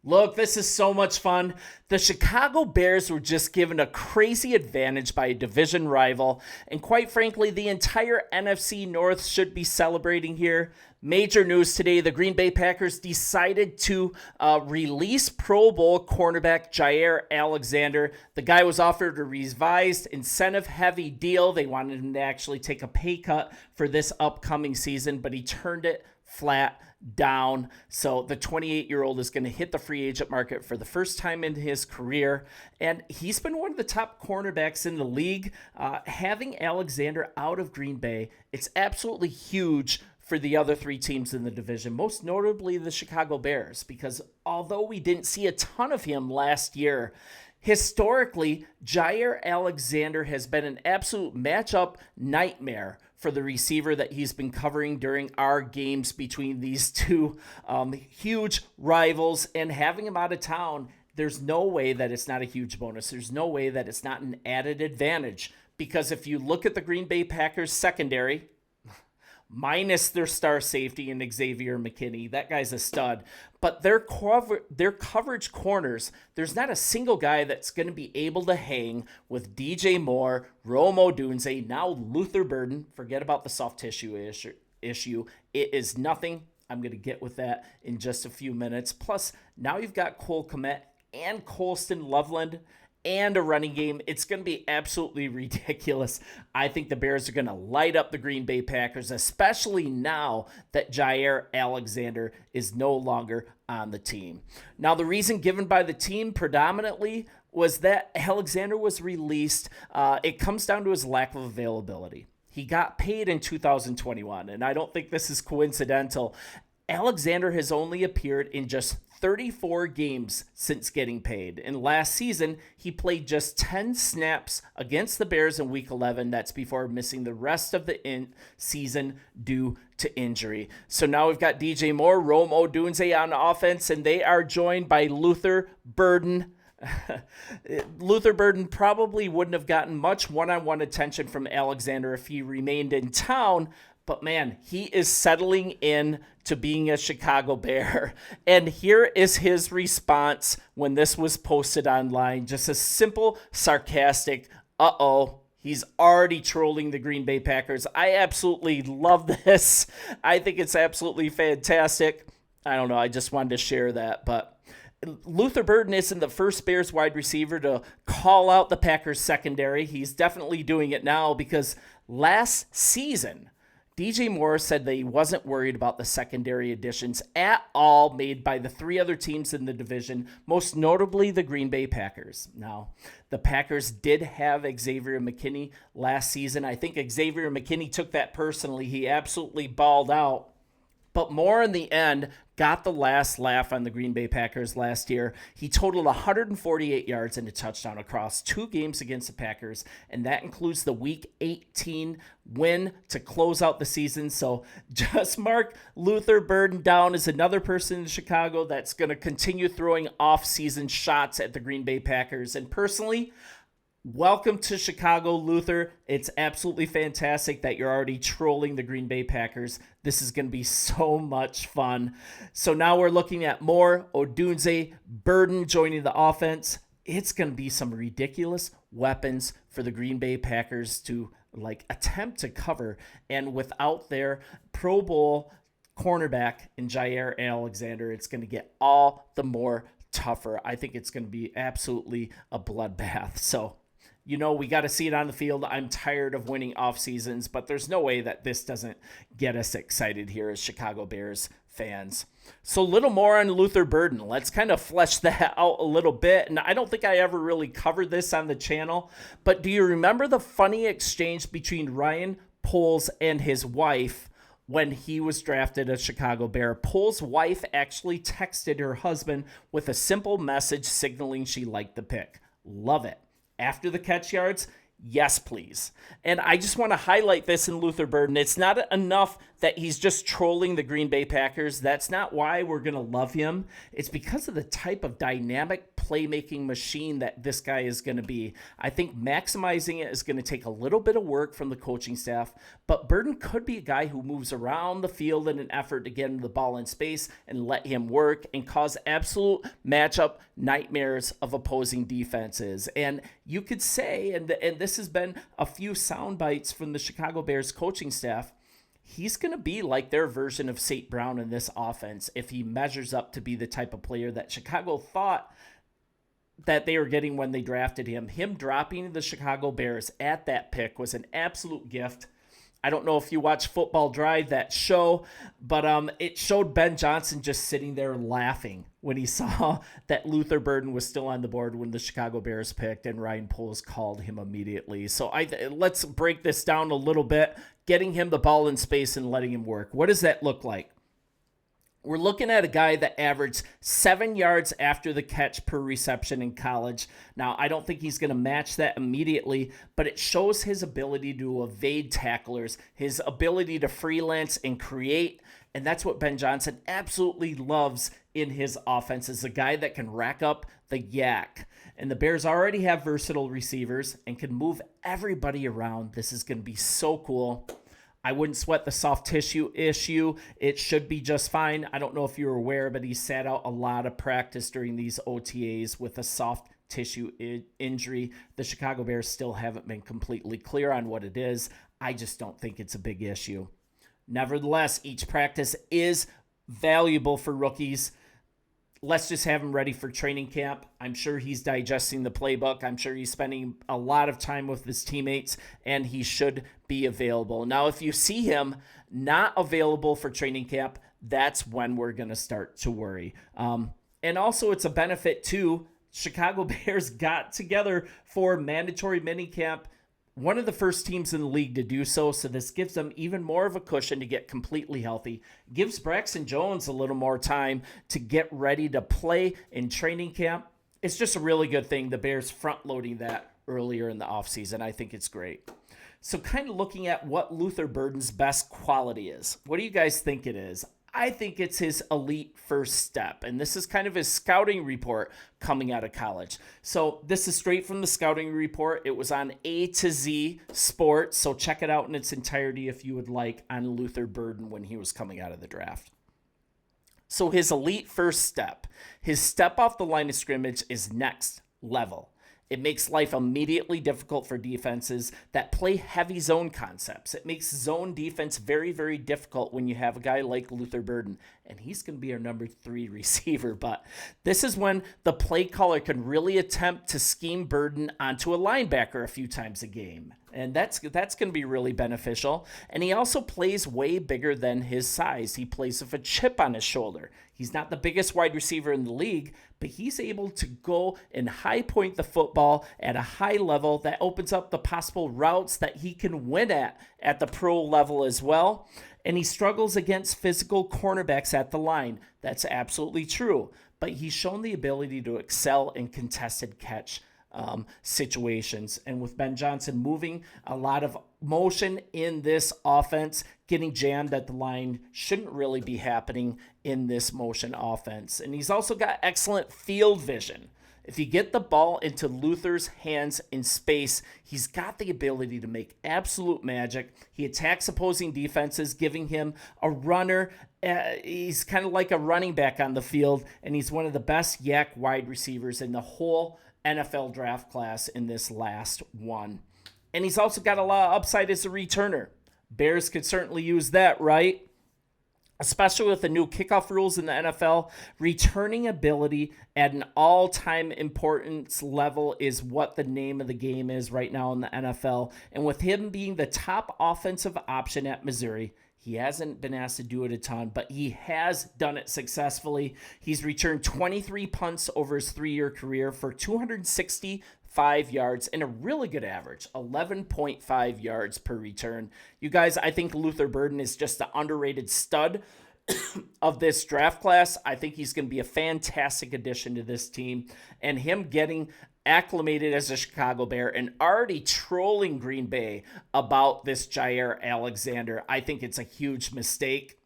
Look, this is so much fun. The Chicago Bears were just given a crazy advantage by a division rival, and quite frankly, the entire NFC North should be celebrating here. Major news today, the Green Bay Packers decided to release Pro Bowl cornerback Jair Alexander. The guy was offered a revised incentive-heavy deal. They wanted him to actually take a pay cut for this upcoming season, but he turned it flat down. So the 28-year-old is going to hit the free agent market for the first time in his career. And he's been one of the top cornerbacks in the league. Having Alexander out of Green Bay, it's absolutely huge for the other three teams in the division, most notably the Chicago Bears, because although we didn't see a ton of him last year, historically, Jair Alexander has been an absolute matchup nightmare for the receiver that he's been covering during our games between these two huge rivals. And having him out of town, there's no way that it's not a huge bonus. There's no way that it's not an added advantage. Because if you look at the Green Bay Packers secondary, minus their star safety and Xavier McKinney. That guy's a stud. But their coverage corners, there's not a single guy that's going to be able to hang with DJ Moore, Rome Odunze, now Luther Burden. Forget about the soft tissue issue. It is nothing. I'm going to get with that in just a few minutes. Plus, now you've got Cole Kmet and Colston Loveland and a running game. It's going to be absolutely ridiculous. I think the Bears are going to light up the Green Bay Packers, especially now that Jair Alexander is no longer on the team. Now, the reason given by the team predominantly was that Alexander was released. It comes down to his lack of availability. He got paid in 2021, and I don't think this is coincidental. Alexander has only appeared in just 34 games since getting paid. And last season, he played just 10 snaps against the Bears in Week 11. That's before missing the rest of the season due to injury. So now we've got DJ Moore, Rome Odunze on offense, and they are joined by Luther Burden. Luther Burden probably wouldn't have gotten much one-on-one attention from Alexander if he remained in town. But man, he is settling in to being a Chicago Bear. And here is his response when this was posted online. Just a simple, sarcastic, uh-oh. He's already trolling the Green Bay Packers. I absolutely love this. I think it's absolutely fantastic. I don't know. I just wanted to share that. But Luther Burden isn't the first Bears wide receiver to call out the Packers secondary. He's definitely doing it now because last season, DJ Moore said that he wasn't worried about the secondary additions at all made by the three other teams in the division, most notably the Green Bay Packers. Now, the Packers did have Xavier McKinney last season. I think Xavier McKinney took that personally. He absolutely balled out. But Moore in the end got the last laugh on the Green Bay Packers last year. He totaled 148 yards and a touchdown across 2 games against the Packers, and that includes the Week 18 win to close out the season. So just mark Luther Burden down as another person in Chicago that's going to continue throwing off-season shots at the Green Bay Packers. And personally, welcome to Chicago, Luther. It's absolutely fantastic that you're already trolling the Green Bay Packers. This is going to be so much fun. So now we're looking at Moore, Odunze, Burden joining the offense. It's going to be some ridiculous weapons for the Green Bay Packers to attempt to cover. And without their Pro Bowl cornerback in Jair Alexander, it's going to get all the more tougher. I think it's going to be absolutely a bloodbath. So we got to see it on the field. I'm tired of winning off seasons, but there's no way that this doesn't get us excited here as Chicago Bears fans. So a little more on Luther Burden. Let's kind of flesh that out a little bit. And I don't think I ever really covered this on the channel, but do you remember the funny exchange between Ryan Poles and his wife when he was drafted as Chicago Bear? Poles' wife actually texted her husband with a simple message signaling she liked the pick. Love it. After the catch yards, yes, please. And I just want to highlight this in Luther Burden. It's not enough that he's just trolling the Green Bay Packers. That's not why we're going to love him. It's because of the type of dynamic playmaking machine that this guy is going to be. I think maximizing it is going to take a little bit of work from the coaching staff, but Burden could be a guy who moves around the field in an effort to get him the ball in space and let him work and cause absolute matchup nightmares of opposing defenses. And you could say, and this has been a few sound bites from the Chicago Bears coaching staff, he's going to be like their version of St. Brown in this offense if he measures up to be the type of player that Chicago thought that they were getting when they drafted him. Him dropping the Chicago Bears at that pick was an absolute gift. I don't know if you watch Football Drive, that show, but it showed Ben Johnson just sitting there laughing when he saw that Luther Burden was still on the board when the Chicago Bears picked, and Ryan Poles called him immediately. So let's break this down a little bit, getting him the ball in space and letting him work. What does that look like? We're looking at a guy that averaged 7 yards after the catch per reception in college. Now, I don't think he's going to match that immediately, but it shows his ability to evade tacklers, his ability to freelance and create, and that's what Ben Johnson absolutely loves in his offense, is a guy that can rack up the yak. And the Bears already have versatile receivers and can move everybody around. This is going to be so cool. I wouldn't sweat the soft tissue issue. It should be just fine. I don't know if you're aware, but he sat out a lot of practice during these OTAs with a soft tissue injury. The Chicago Bears still haven't been completely clear on what it is. I just don't think it's a big issue. Nevertheless, each practice is valuable for rookies. Let's just have him ready for training camp. I'm sure he's digesting the playbook. I'm sure he's spending a lot of time with his teammates, and he should be available. Now, if you see him not available for training camp, that's when we're going to start to worry. And also, it's a benefit, too. Chicago Bears got together for mandatory minicamp, one of the first teams in the league to do so this gives them even more of a cushion to get completely healthy. Gives Braxton Jones a little more time to get ready to play in training camp. It's just a really good thing. The Bears front-loading that earlier in the offseason. I think it's great. So kind of looking at what Luther Burden's best quality is. What do you guys think it is? I think it's his elite first step, and this is kind of his scouting report coming out of college. So this is straight from the scouting report. It was on A to Z Sports, so check it out in its entirety if you would like, on Luther Burden when he was coming out of the draft. So his elite first step, his step off the line of scrimmage is next level. It makes life immediately difficult for defenses that play heavy zone concepts. It makes zone defense very, very difficult when you have a guy like Luther Burden, and he's going to be our number 3 receiver. But this is when the play caller can really attempt to scheme Burden onto a linebacker a few times a game. And that's going to be really beneficial. And he also plays way bigger than his size. He plays with a chip on his shoulder. He's not the biggest wide receiver in the league, but he's able to go and high point the football at a high level that opens up the possible routes that he can win at the pro level as well. And he struggles against physical cornerbacks at the line. That's absolutely true. But he's shown the ability to excel in contested catch situations. And with Ben Johnson moving a lot of motion in this offense, getting jammed at the line shouldn't really be happening in this motion offense. And he's also got excellent field vision. If you get the ball into Luther's hands in space, he's got the ability to make absolute magic. He attacks opposing defenses, giving him a runner. He's kind of like a running back on the field, and he's one of the best yak wide receivers in the whole NFL draft class in this last one. And he's also got a lot of upside as a returner. Bears could certainly use that, right? Especially with the new kickoff rules in the NFL, returning ability at an all-time importance level is what the name of the game is right now in the NFL. And with him being the top offensive option at Missouri, he hasn't been asked to do it a ton, but he has done it successfully. He's returned 23 punts over his 3-year career for 265 yards and a really good average, 11.5 yards per return. You guys, I think Luther Burden is just the underrated stud of this draft class. I think he's going to be a fantastic addition to this team, and him getting acclimated as a Chicago Bear and already trolling Green Bay about this Jair Alexander. I think it's a huge mistake.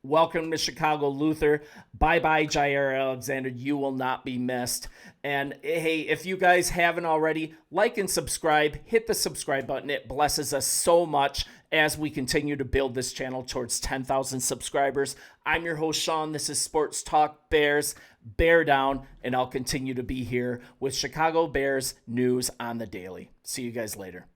Welcome to Chicago, Luther. Bye-bye, Jair Alexander. You will not be missed. And hey, if you guys haven't already, like and subscribe. Hit the subscribe button. It blesses us so much as we continue to build this channel towards 10,000 subscribers. I'm your host, Sean. This is Sports Talk Bears. Bear down, and I'll continue to be here with Chicago Bears news on the daily. See you guys later.